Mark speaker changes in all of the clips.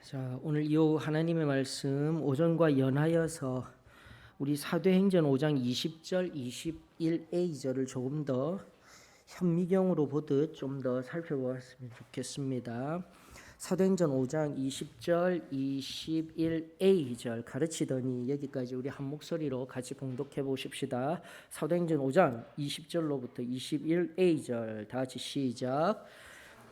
Speaker 1: 자, 오늘 이 하나님의 말씀 오전과 연하여서 우리 사도행전 5장 20절, 21A절을 조금 더 현미경으로 보듯 좀 더 살펴보았으면 좋겠습니다. 사도행전 5장 20절, 21A절 가르치더니 여기까지 우리 한 목소리로 같이 봉독해 보십시다. 사도행전 5장 20절로부터 21A절 다 같이 시작.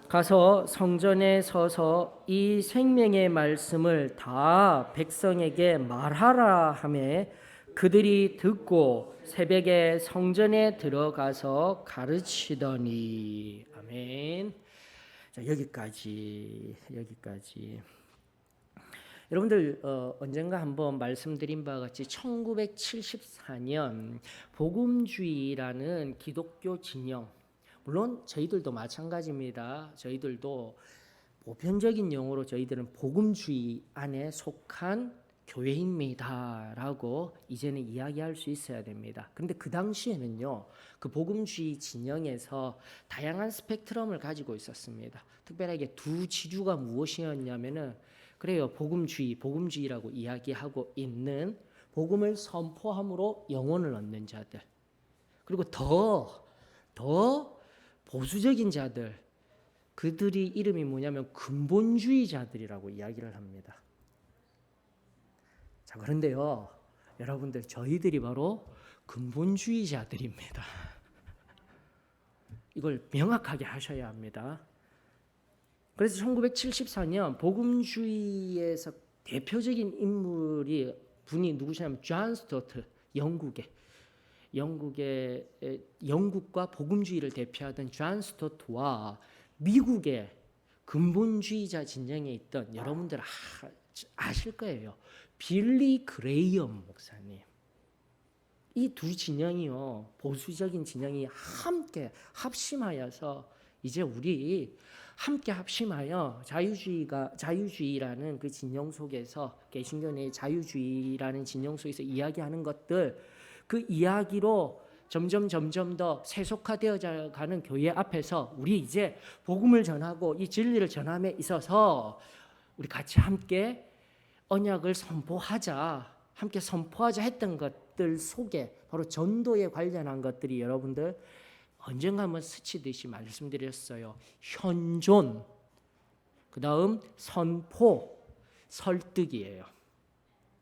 Speaker 1: 가서 성전에 서서 이 생명의 말씀을 다 백성에게 말하라 하매 그들이 듣고 새벽에 성전에 들어가서 가르치더니. 아멘. 자, 여기까지. 여러분들 언젠가 한번 말씀드린 바와 같이 1974년 복음주의라는 기독교 진영, 물론 저희들도 마찬가지입니다. 저희들도 보편적인 용어로 저희들은 복음주의 안에 속한 교회입니다라고 이제는 이야기할 수 있어야 됩니다. 그런데 그 당시에는요, 그 복음주의 진영에서 다양한 스펙트럼을 가지고 있었습니다. 특별하게 두 지주가 무엇이었냐면은 그래요, 복음주의라고 이야기하고 있는 복음을 선포함으로 영혼을 얻는 자들, 그리고 더 보수적인 자들, 그들이 이름이 뭐냐면 근본주의자들이라고 이야기를 합니다. 자, 그런데요, 여러분들, 저희들이 바로 근본주의자들입니다. 이걸 명확하게 하셔야 합니다. 그래서 1974년 복음주의에서 대표적인 분이 누구시냐면 존 스토트, 영국과 복음주의를 대표하던 존 스토트와 미국의 근본주의자 진영에 있던, 여러분들 아실 거예요, 빌리 그레이엄 목사님. 이 두 진영이요, 보수적인 진영이 함께 합심하여서 이제 우리 함께 합심하여 자유주의라는 그 진영 속에서, 개신교 내 자유주의라는 진영 속에서 이야기하는 것들, 그 이야기로 점점 더 세속화되어 가는 교회 앞에서 우리 이제 복음을 전하고 이 진리를 전함에 있어서 우리 같이 함께 언약을 함께 선포하자 했던 것들 속에 바로 전도에 관련한 것들이 여러분들 언젠가 한번 스치듯이 말씀드렸어요. 현존, 그 다음 선포, 설득이에요.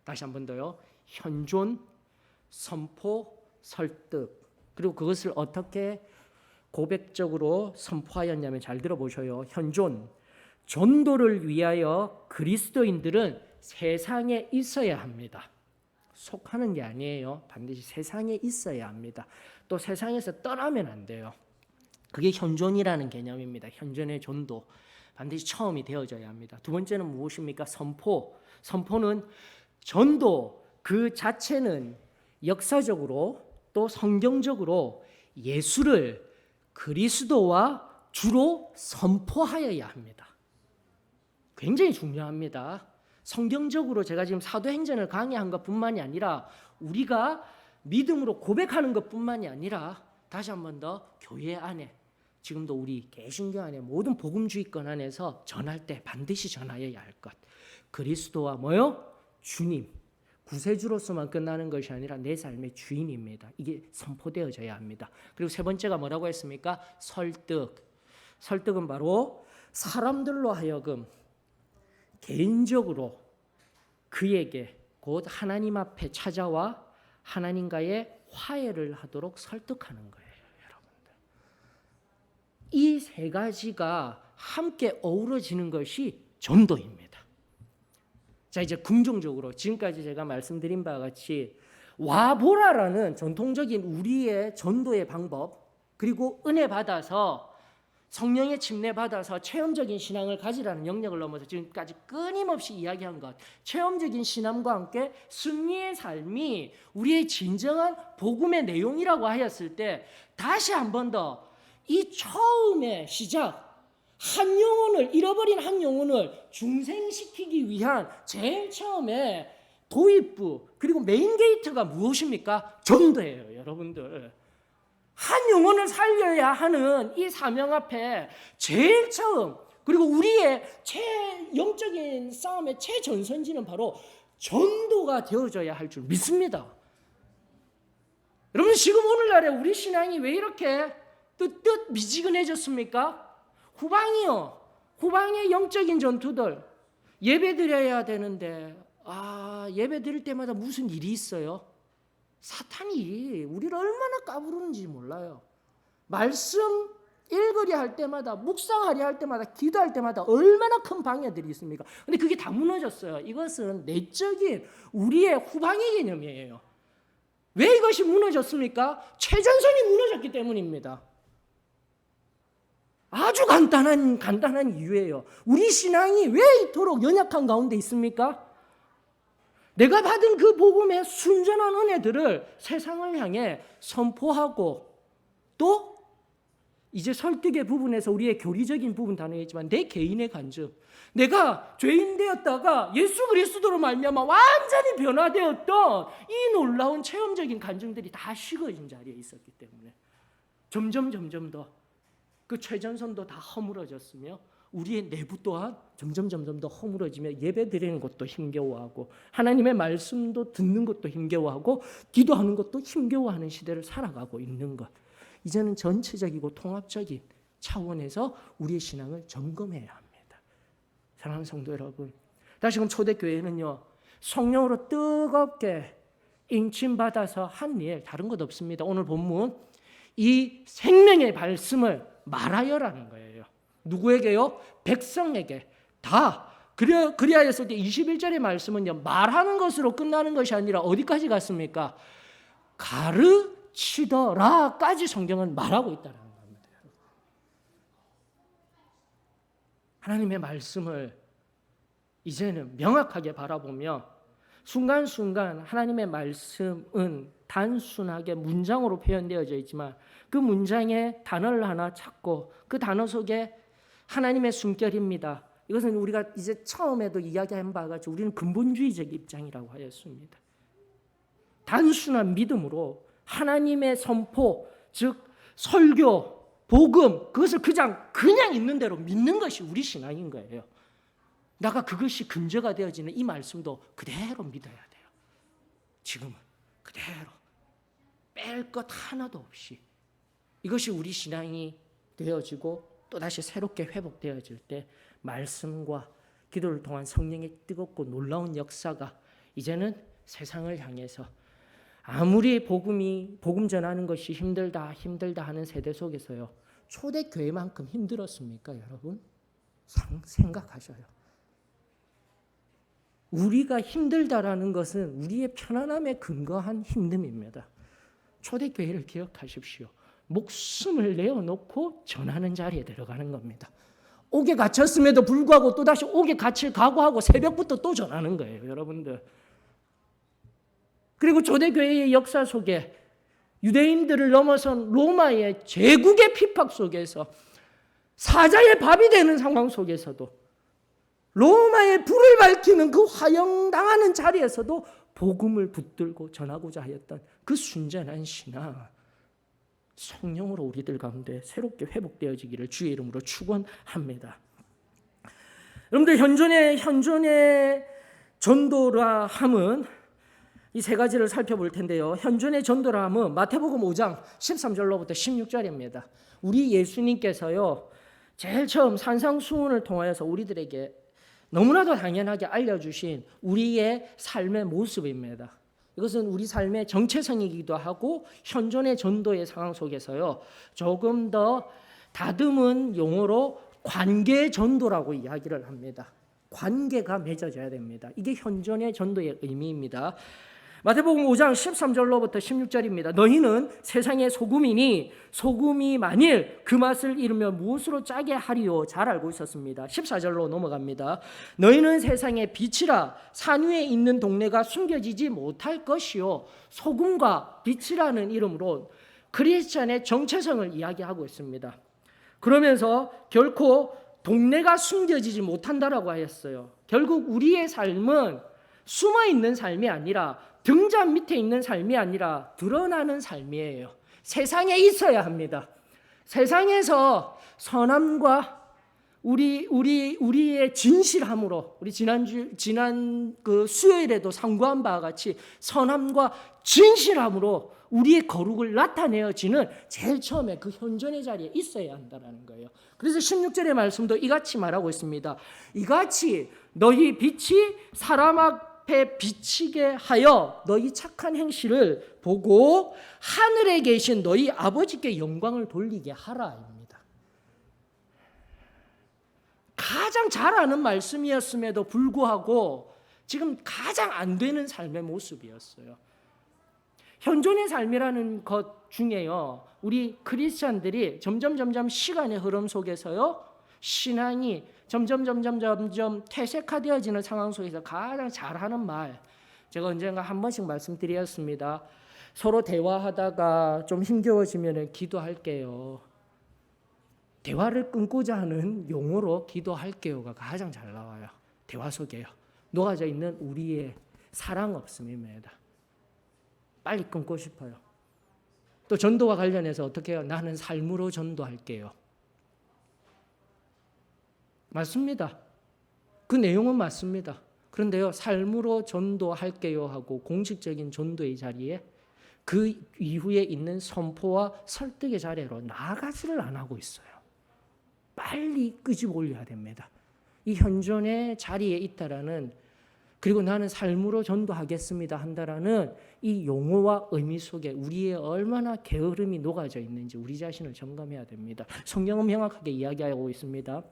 Speaker 1: 다시 한 번 더요. 현존, 선포, 설득. 그리고 그것을 어떻게 고백적으로 선포하였냐면, 잘 들어보셔요. 현존, 전도를 위하여 그리스도인들은 세상에 있어야 합니다. 속하는 게 아니에요. 반드시 세상에 있어야 합니다. 또 세상에서 떠나면 안 돼요. 그게 현존이라는 개념입니다. 현존의 전도, 반드시 처음이 되어져야 합니다. 두 번째는 무엇입니까? 선포는 전도 그 자체는 역사적으로 또 성경적으로 예수를 그리스도와 주로 선포하여야 합니다. 굉장히 중요합니다. 성경적으로 제가 지금 사도행전을 강의한 것뿐만이 아니라 우리가 믿음으로 고백하는 것뿐만이 아니라, 다시 한 번 더, 교회 안에, 지금도 우리 개신교 안에 모든 복음주의권 안에서 전할 때 반드시 전하여야 할 것, 그리스도와 뭐요? 주님, 구세주로서만 끝나는 것이 아니라 내 삶의 주인입니다. 이게 선포되어져야 합니다. 그리고 세 번째가 뭐라고 했습니까? 설득은 바로 사람들로 하여금 개인적으로 그에게 곧 하나님 앞에 찾아와 하나님과의 화해를 하도록 설득하는 거예요, 여러분들. 이 세 가지가 함께 어우러지는 것이 전도입니다. 자, 이제 긍정적으로 지금까지 제가 말씀드린 바와 같이 와보라라는 전통적인 우리의 전도의 방법, 그리고 은혜 받아서 성령의 침례 받아서 체험적인 신앙을 가지라는 영역을 넘어서 지금까지 끊임없이 이야기한 것, 체험적인 신앙과 함께 승리의 삶이 우리의 진정한 복음의 내용이라고 하였을 때, 다시 한 번 더 이 처음의 시작, 잃어버린 한 영혼을 중생시키기 위한 제일 처음에 도입부, 그리고 메인 게이트가 무엇입니까? 전도예요, 여러분들. 한 영혼을 살려야 하는 이 사명 앞에 제일 처음 그리고 우리의 영적인 싸움의 최전선지는 바로 전도가 되어져야 할 줄 믿습니다. 여러분, 지금 오늘날에 우리 신앙이 왜 이렇게 뜨뜻 미지근해졌습니까? 후방의 영적인 전투들, 예배 드려야 되는데 예배 드릴 때마다 무슨 일이 있어요? 사탄이 우리를 얼마나 까부르는지 몰라요. 말씀 읽으려 할 때마다, 묵상하려 할 때마다, 기도할 때마다 얼마나 큰 방해들이 있습니까? 근데 그게 다 무너졌어요. 이것은 내적인 우리의 후방의 개념이에요. 왜 이것이 무너졌습니까? 최전선이 무너졌기 때문입니다. 아주 간단한 이유예요. 우리 신앙이 왜 이토록 연약한 가운데 있습니까? 내가 받은 그 복음의 순전한 은혜들을 세상을 향해 선포하고, 또 이제 설득의 부분에서 우리의 교리적인 부분 다루겠지만 내 개인의 간증, 내가 죄인 되었다가 예수 그리스도로 말미암아 완전히 변화되었던 이 놀라운 체험적인 간증들이 다 식어진 자리에 있었기 때문에 점점 더 그 최전선도 다 허물어졌으며 우리의 내부 또한 점점 더 허물어지며 예배 드리는 것도 힘겨워하고 하나님의 말씀도 듣는 것도 힘겨워하고 기도하는 것도 힘겨워하는 시대를 살아가고 있는 것. 이제는 전체적이고 통합적인 차원에서 우리의 신앙을 점검해야 합니다. 사랑하는 성도 여러분, 다시금 초대교회는요, 성령으로 뜨겁게 인침받아서 한 일, 다른 것 없습니다. 오늘 본문 이 생명의 말씀을 말하여라는 거예요. 누구에게요? 백성에게 다. 그리하였을 때 21절의 말씀은요, 말하는 것으로 끝나는 것이 아니라 어디까지 갔습니까? 가르치더라까지 성경은 말하고 있다는 겁니다. 하나님의 말씀을 이제는 명확하게 바라보며 순간순간 하나님의 말씀은 단순하게 문장으로 표현되어져 있지만 그 문장에 단어를 하나 찾고 그 단어 속에 하나님의 숨결입니다. 이것은 우리가 이제 처음에도 이야기한 바와 같이 우리는 근본주의적 입장이라고 하였습니다. 단순한 믿음으로 하나님의 선포, 즉 설교, 복음, 그것을 그냥 있는 대로 믿는 것이 우리 신앙인 거예요. 내가 그것이 근저가 되어지는 이 말씀도 그대로 믿어야 돼요. 지금은 그대로 뺄 것 하나도 없이 이것이 우리 신앙이 되어지고 또다시 새롭게 회복되어질 때 말씀과 기도를 통한 성령의 뜨겁고 놀라운 역사가 이제는 세상을 향해서 아무리 복음 전하는 것이 힘들다 하는 세대 속에서요, 초대교회만큼 힘들었습니까, 여러분? 생각하셔요. 우리가 힘들다라는 것은 우리의 편안함에 근거한 힘듦입니다. 초대교회를 기억하십시오. 목숨을 내어놓고 전하는 자리에 들어가는 겁니다. 옥에 갇혔음에도 불구하고 또다시 옥에 갇힐 각오하고 새벽부터 또 전하는 거예요, 여러분들. 그리고 초대교회의 역사 속에 유대인들을 넘어선 로마의 제국의 핍박 속에서 사자의 밥이 되는 상황 속에서도 로마의 불을 밝히는 그 화형당하는 자리에서도 복음을 붙들고 전하고자 하였던 그 순전한 신앙, 성령으로 우리들 가운데 새롭게 회복되어지기를 주의 이름으로 축원합니다. 여러분들, 현존의 전도라 함은 이 세 가지를 살펴볼 텐데요. 현존의 전도라 함은 마태복음 5장 13절로부터 16절입니다. 우리 예수님께서요, 제일 처음 산상수훈을 통하여서 우리들에게 너무나도 당연하게 알려주신 우리의 삶의 모습입니다. 이것은 우리 삶의 정체성이기도 하고 현존의 전도의 상황 속에서요, 조금 더 다듬은 용어로 관계 전도라고 이야기를 합니다. 관계가 맺어져야 됩니다. 이게 현존의 전도의 의미입니다. 마태복음 5장 13절로부터 16절입니다. 너희는 세상의 소금이니 소금이 만일 그 맛을 잃으면 무엇으로 짜게 하리요? 잘 알고 있었습니다. 14절로 넘어갑니다. 너희는 세상의 빛이라 산 위에 있는 동네가 숨겨지지 못할 것이요. 소금과 빛이라는 이름으로 크리스찬의 정체성을 이야기하고 있습니다. 그러면서 결코 동네가 숨겨지지 못한다라고 하였어요. 결국 우리의 삶은 숨어있는 삶이 아니라 등잔 밑에 있는 삶이 아니라 드러나는 삶이에요. 세상에 있어야 합니다. 세상에서 선함과 우리의 진실함으로 우리 지난 그 수요일에도 상고한 바와 같이 선함과 진실함으로 우리의 거룩을 나타내어지는 제일 처음에 그 현존의 자리에 있어야 한다는 거예요. 그래서 16절의 말씀도 이같이 말하고 있습니다. 이같이 너희 빛이 사람 앞에 비치게 하여 너희 착한 행실을 보고 하늘에 계신 너희 아버지께 영광을 돌리게 하라입니다. 가장 잘 아는 말씀이었음에도 불구하고 지금 가장 안 되는 삶의 모습이었어요. 현존의 삶이라는 것 중에요, 우리 크리스찬들이 점점 시간의 흐름 속에서요, 신앙이 점점 퇴색화되어지는 상황 속에서 가장 잘하는 말, 제가 언젠가 한 번씩 말씀드렸습니다. 서로 대화하다가 좀 힘겨워지면 기도할게요. 대화를 끊고자 하는 용어로 기도할게요가 가장 잘 나와요. 대화 속에요. 녹아져 있는 우리의 사랑 없음입니다. 빨리 끊고 싶어요. 또 전도와 관련해서 어떻게 해요? 나는 삶으로 전도할게요. 맞습니다. 그 내용은 맞습니다. 그런데요, 삶으로 전도할게요 하고 공식적인 전도의 자리에 그 이후에 있는 선포와 설득의 자리로 나아가지를 안 하고 있어요. 빨리 끄집어 올려야 됩니다. 이 현존의 자리에 있다라는, 그리고 나는 삶으로 전도하겠습니다 한다라는 이 용어와 의미 속에 우리의 얼마나 게으름이 녹아져 있는지 우리 자신을 점검해야 됩니다. 성경은 명확하게 이야기하고 있습니다.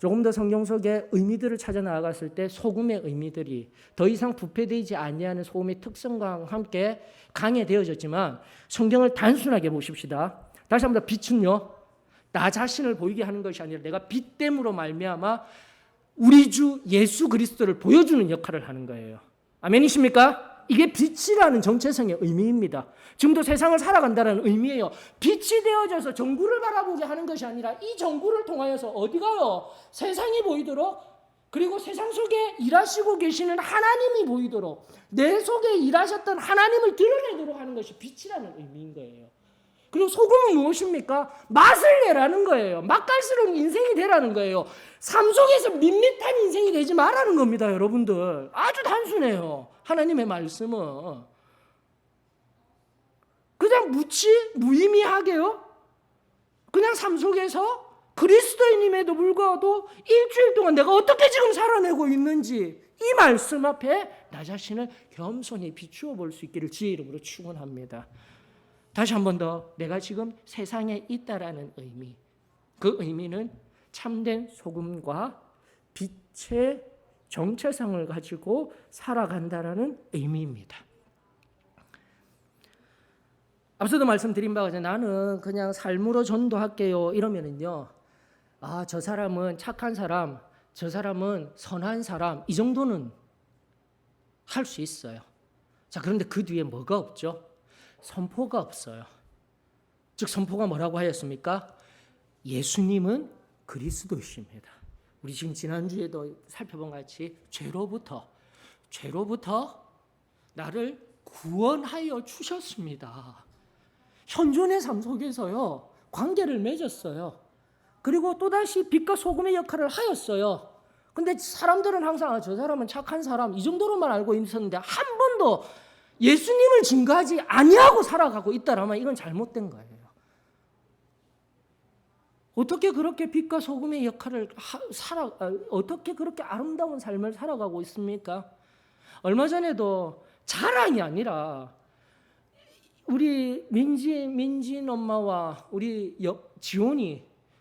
Speaker 1: 조금 더 성경 속의 의미들을 찾아 나아갔을 때 소금의 의미들이 더 이상 부패되지 아니하는 소금의 특성과 함께 강해되어졌지만, 성경을 단순하게 보십시다. 다시 한번 더, 빛은요, 나 자신을 보이게 하는 것이 아니라 내가 빛됨으로 말미암아 우리 주 예수 그리스도를 보여주는 역할을 하는 거예요. 아멘이십니까? 이게 빛이라는 정체성의 의미입니다. 지금도 세상을 살아간다는 의미예요. 빛이 되어져서 전구를 바라보게 하는 것이 아니라 이 전구를 통하여서 어디 가요? 세상이 보이도록, 그리고 세상 속에 일하시고 계시는 하나님이 보이도록, 내 속에 일하셨던 하나님을 드러내도록 하는 것이 빛이라는 의미인 거예요. 그리고 소금은 무엇입니까? 맛을 내라는 거예요. 맛깔스러운 인생이 되라는 거예요. 삶 속에서 밋밋한 인생이 되지 말라는 겁니다, 여러분들. 아주 단순해요. 하나님의 말씀은 그냥 무의미하게요, 그냥 삶 속에서 그리스도인임에도 불구하고 일주일 동안 내가 어떻게 지금 살아내고 있는지 이 말씀 앞에 나 자신을 겸손히 비추어 볼 수 있기를 주의 이름으로 축원합니다. 다시 한 번 더, 내가 지금 세상에 있다라는 의미, 그 의미는 참된 소금과 빛의 정체성을 가지고 살아간다라는 의미입니다. 앞서도 말씀드린 바와 같이 나는 그냥 삶으로 전도할게요 이러면은요, 아, 저 사람은 착한 사람, 저 사람은 선한 사람, 이 정도는 할 수 있어요. 자, 그런데 그 뒤에 뭐가 없죠? 선포가 없어요. 즉, 선포가 뭐라고 하였습니까? 예수님은 그리스도이십니다. 우리 지금 지난주에도 살펴본 같이 죄로부터 나를 구원하여 주셨습니다. 현존의 삶 속에서요, 관계를 맺었어요. 그리고 또다시 빛과 소금의 역할을 하였어요. 근데 사람들은 항상 저 사람은 착한 사람, 이 정도로만 알고 있었는데 한 번도 예수님을 증거하지 아니하고 살아가고 있다라면 이건 잘못된 거예요. 어떻게 그렇게 빛과 소금의 역할을 어떻게 그렇게 아름다운 삶을 살아가고 있습니까? 얼마 전에도 자랑이 아니라 우리 민진 엄마와 우리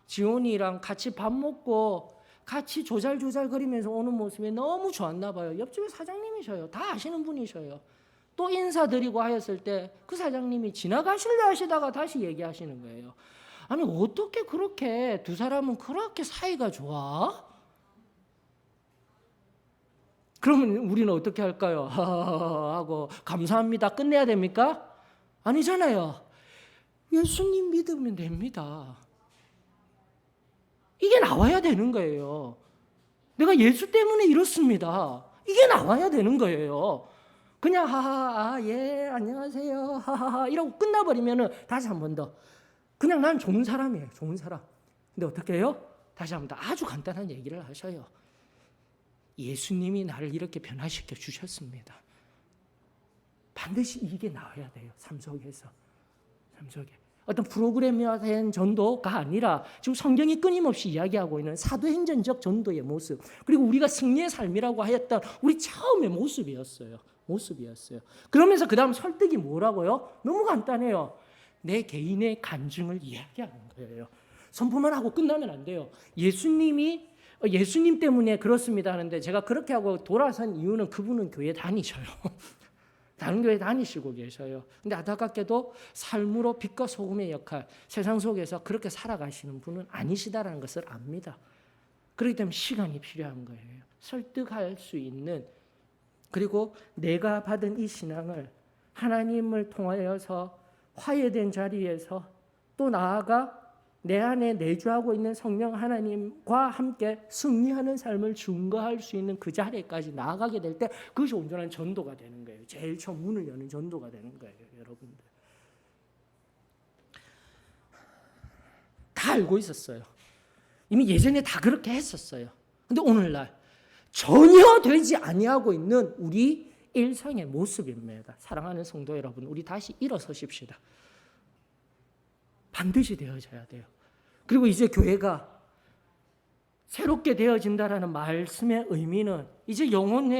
Speaker 1: 지온이랑 같이 밥 먹고 같이 조잘조잘거리면서 오는 모습이 너무 좋았나 봐요. 옆집에 사장님이셔요. 다 아시는 분이셔요. 또 인사드리고 하였을 때 그 사장님이 지나가실래 하시다가 다시 얘기하시는 거예요. 아니, 어떻게 그렇게 두 사람은 그렇게 사이가 좋아? 그러면 우리는 어떻게 할까요? 하고 감사합니다 끝내야 됩니까? 아니잖아요. 예수님 믿으면 됩니다. 이게 나와야 되는 거예요. 내가 예수 때문에 이렇습니다. 이게 나와야 되는 거예요. 그냥 하하, 예, 안녕하세요, 하하하 이러고 끝나버리면은 다시 한 번 더. 그냥 난 좋은 사람이에요. 좋은 사람. 근데 어떻게 해요? 다시 한번 아주 간단한 얘기를 하셔요. 예수님이 나를 이렇게 변화시켜 주셨습니다. 반드시 이게 나와야 돼요. 삶 속에서. 삶 속에. 어떤 프로그램화된 전도가 아니라 지금 성경이 끊임없이 이야기하고 있는 사도행전적 전도의 모습, 그리고 우리가 승리의 삶이라고 하였던 우리 처음의 모습이었어요. 그러면서 그 다음 설득이 뭐라고요? 너무 간단해요. 내 개인의 간증을 이야기하는 거예요. 선포만 하고 끝나면 안 돼요. 예수님 때문에 그렇습니다 하는데 제가 그렇게 하고 돌아선 이유는 그분은 교회 다니셔요. 다른 교회 다니시고 계셔요. 근데 안타깝게도 삶으로 빛과 소금의 역할, 세상 속에서 그렇게 살아가시는 분은 아니시다라는 것을 압니다. 그렇기 때문에 시간이 필요한 거예요. 설득할 수 있는, 그리고 내가 받은 이 신앙을 하나님을 통하여서 화해된 자리에서 또 나아가 내 안에 내주하고 있는 성령 하나님과 함께 승리하는 삶을 증거할 수 있는 그 자리까지 나아가게 될 때 그것이 온전한 전도가 되는 거예요. 제일 처음 문을 여는 전도가 되는 거예요. 여러분들 다 알고 있었어요. 이미 예전에 다 그렇게 했었어요. 근데 오늘날 전혀 되지 아니하고 있는 우리 일상의 모습입니다. 사랑하는 성도 여러분, 우리 다시 일어서십시다. 반드시 되어져야 돼요. 그리고 이제 교회가 새롭게 되어진다라는 말씀의 의미는 이제 영혼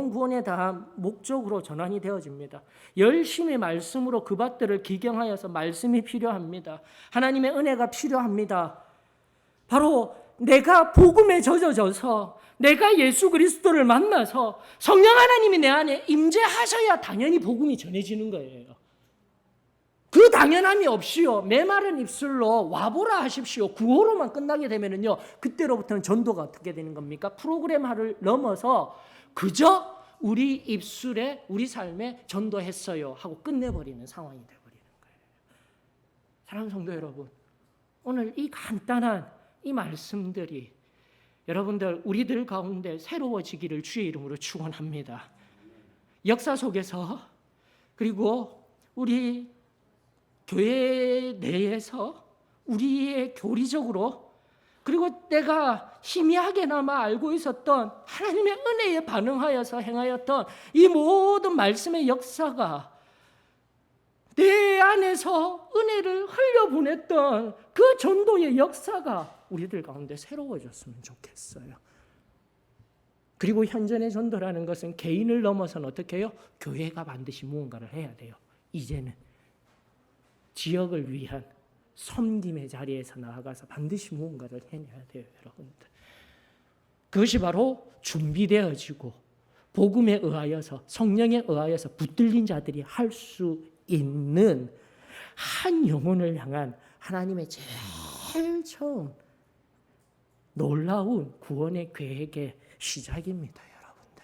Speaker 1: 구원에 대한 목적으로 전환이 되어집니다. 열심히 말씀으로 그 밭들을 기경하여서 말씀이 필요합니다. 하나님의 은혜가 필요합니다. 바로 내가 복음에 젖어져서 내가 예수 그리스도를 만나서 성령 하나님이 내 안에 임재하셔야 당연히 복음이 전해지는 거예요. 그 당연함이 없이요, 메마른 입술로 와보라 하십시오, 구호로만 끝나게 되면은요, 그때로부터는 전도가 어떻게 되는 겁니까? 프로그램화를 넘어서 그저 우리 입술에 우리 삶에 전도했어요 하고 끝내버리는 상황이 되어버리는 거예요. 사랑하는 성도 여러분, 오늘 이 간단한 이 말씀들이 여러분들 우리들 가운데 새로워지기를 주의 이름으로 축원합니다. 역사 속에서, 그리고 우리 교회 내에서 우리의 교리적으로, 그리고 내가 희미하게나마 알고 있었던 하나님의 은혜에 반응하여서 행하였던 이 모든 말씀의 역사가 내 안에서 은혜를 흘려보냈던 그 전도의 역사가 우리들 가운데 새로워졌으면 좋겠어요. 그리고 현존의 전도라는 것은 개인을 넘어서는 어떻게 해요? 교회가 반드시 무언가를 해야 돼요. 이제는 지역을 위한 섬김의 자리에서 나아가서 반드시 무언가를 해내야 돼요, 여러분들. 그것이 바로 준비되어지고 복음에 의하여서, 성령에 의하여서 붙들린 자들이 할 수 있는 한 영혼을 향한 하나님의 제일 처음 놀라운 구원의 계획의 시작입니다, 여러분들.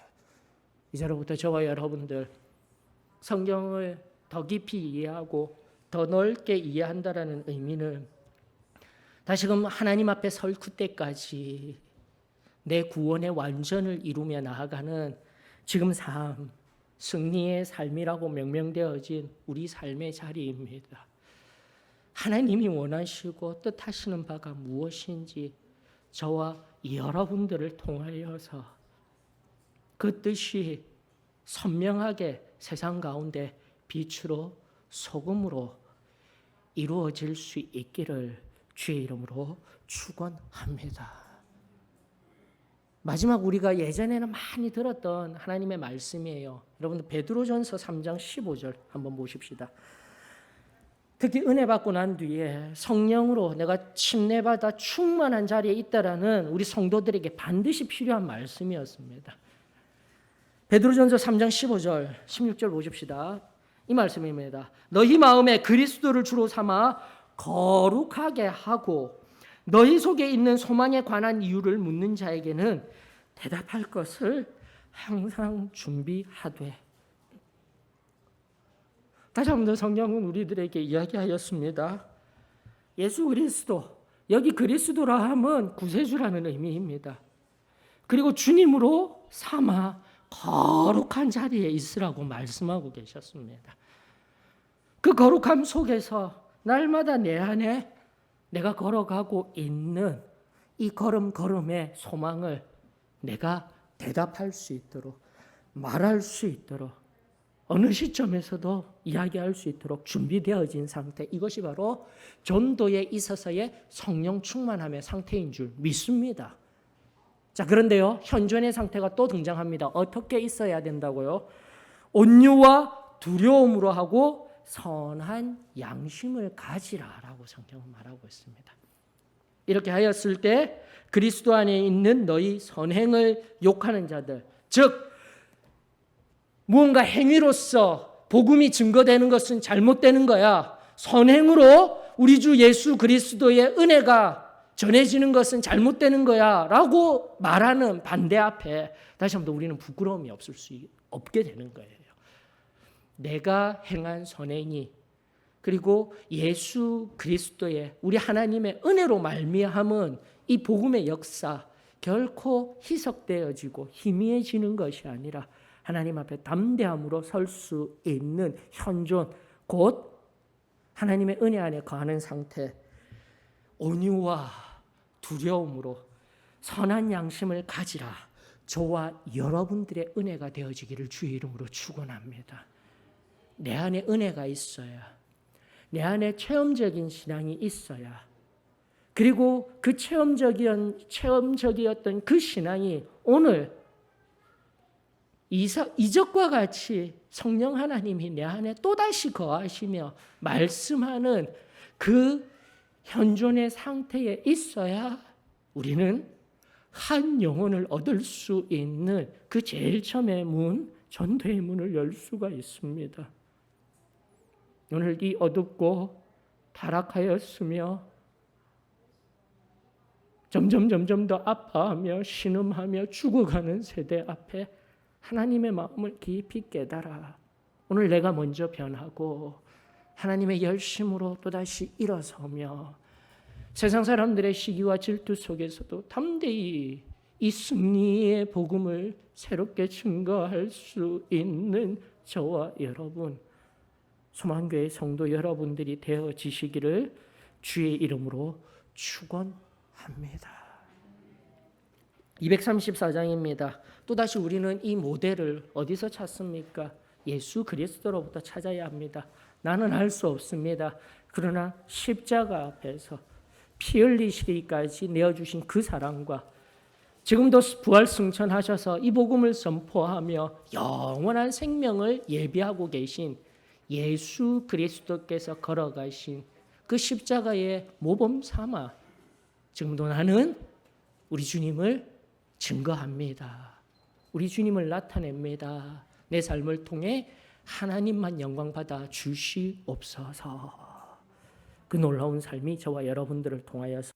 Speaker 1: 이제로부터 저와 여러분들 성경을 더 깊이 이해하고 더 넓게 이해한다라는 의미는 다시금 하나님 앞에 설 그때까지 내 구원의 완전을 이루며 나아가는 지금 삶, 승리의 삶이라고 명명되어진 우리 삶의 자리입니다. 하나님이 원하시고 뜻하시는 바가 무엇인지 저와 여러분들을 통하여서 그 뜻이 선명하게 세상 가운데 빛으로 소금으로 이루어질 수 있기를 주의 이름으로 축원합니다. 마지막 우리가 예전에는 많이 들었던 하나님의 말씀이에요. 여러분들 베드로전서 3장 15절 한번 보십시다. 특히 은혜 받고 난 뒤에 성령으로 내가 침례받아 충만한 자리에 있다라는 우리 성도들에게 반드시 필요한 말씀이었습니다. 베드로전서 3장 15절 16절 보십시다. 이 말씀입니다. 너희 마음에 그리스도를 주로 삼아 거룩하게 하고 너희 속에 있는 소망에 관한 이유를 묻는 자에게는 대답할 것을 항상 준비하되. 다시 한 번 더 성경은 우리들에게 이야기하였습니다. 예수 그리스도, 여기 그리스도라 함은 구세주라는 의미입니다. 그리고 주님으로 삼아 거룩한 자리에 있으라고 말씀하고 계셨습니다. 그 거룩함 속에서 날마다 내 안에 내가 걸어가고 있는 이 걸음걸음의 소망을 내가 대답할 수 있도록, 말할 수 있도록, 어느 시점에서도 이야기할 수 있도록 준비되어진 상태, 이것이 바로 전도에 있어서의 성령 충만함의 상태인 줄 믿습니다. 자, 그런데요, 현존의 상태가 또 등장합니다. 어떻게 있어야 된다고요? 온유와 두려움으로 하고 선한 양심을 가지라라고 성경은 말하고 있습니다. 이렇게 하였을 때 그리스도 안에 있는 너희 선행을 욕하는 자들, 즉 무언가 행위로서 복음이 증거되는 것은 잘못되는 거야, 선행으로 우리 주 예수 그리스도의 은혜가 전해지는 것은 잘못되는 거야 라고 말하는 반대 앞에 다시 한번 우리는 부끄러움이 없게 되는 거예요. 내가 행한 선행이, 그리고 예수 그리스도의 우리 하나님의 은혜로 말미암은 이 복음의 역사 결코 희석되어지고 희미해지는 것이 아니라 하나님 앞에 담대함으로 설 수 있는 현존, 곧 하나님의 은혜 안에 거하는 상태, 온유와 두려움으로 선한 양심을 가지라, 저와 여러분들의 은혜가 되어지기를 주의 이름으로 축원합니다. 내 안에 은혜가 있어야, 내 안에 체험적인 신앙이 있어야, 그리고 그 체험적이었던 그 신앙이 오늘 이적과 같이 성령 하나님이 내 안에 또다시 거하시며 말씀하는 그 현존의 상태에 있어야 우리는 한 영혼을 얻을 수 있는 그 제일 처음의 문, 전도의 문을 열 수가 있습니다. 오늘 이 어둡고 타락하였으며 점점 더 아파하며 신음하며 죽어가는 세대 앞에 하나님의 마음을 깊이 깨달아 오늘 내가 먼저 변하고 하나님의 열심으로 또다시 일어서며 세상 사람들의 시기와 질투 속에서도 담대히 이 승리의 복음을 새롭게 증거할 수 있는 저와 여러분, 소망교회 성도 여러분들이 되어지시기를 주의 이름으로 축원합니다. 234장입니다. 또다시 우리는 이 모델을 어디서 찾습니까? 예수 그리스도로부터 찾아야 합니다. 나는 할 수 없습니다. 그러나 십자가 앞에서 피 흘리시기까지 내어주신 그 사랑과 지금도 부활 승천하셔서 이 복음을 선포하며 영원한 생명을 예비하고 계신 예수 그리스도께서 걸어가신 그 십자가의 모범 삼아 지금도 나는 우리 주님을 증거합니다. 우리 주님을 나타냅니다. 내 삶을 통해 하나님만 영광받아 주시옵소서. 그 놀라운 삶이 저와 여러분들을 통하여서